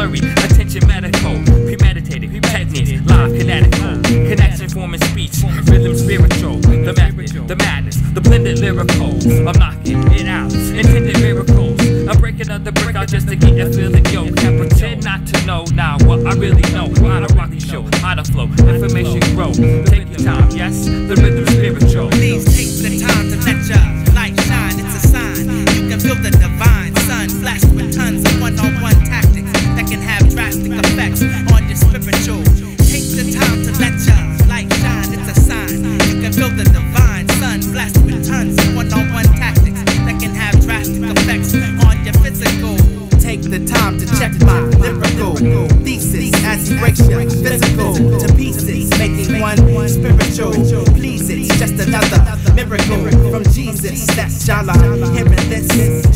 blurry, attention medical, premeditated, techniques, live, kinetical, connection, forming speech, rhythm, spiritual, the method, the madness, the blended lyrical. I'm knocking it out, intended miracles. I'm breaking up the brick out just to get a feeling, yo. Can't pretend not to know now what I really know. How to rock the show, how to flow, information grow. Take your time, yes, the rhythm spiritual. Please take the time to let your light shine. It's a sign you can feel the divine sun blessed with tons of one-on-one tactics that can have drastic effects on your spiritual. Take the time to let your light shine. It's a sign you can feel the divine sun blessed with tons of one-on-one tactics that can have drastic effects on your physical. Take the time to check my lyrical thesis as he breaks your physical to pieces, making one spiritual. Please, it's just another miracle from Jesus that y'all are hearing this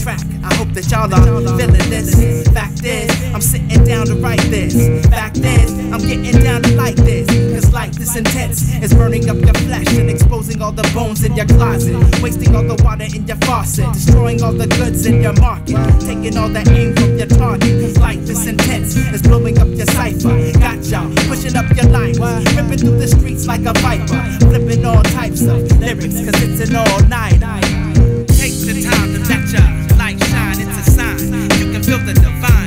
track. I hope that y'all are feeling this. Fact is, I'm sitting down to write this. Fact is, I'm getting down to like this. Cause life is intense, it's burning up your flesh and exposing all the bones in your closet, wasting all the water in your faucet, destroying all the goods in your market, taking all the aim from your target. Cause life is intense, it's blowing up your cipher. Got y'all pushing up your lines, ripping through the streets like a viper, flipping all types of lyrics, cause it's an all-nighter. Take the time to let your light shine, it's a sign you can feel the divine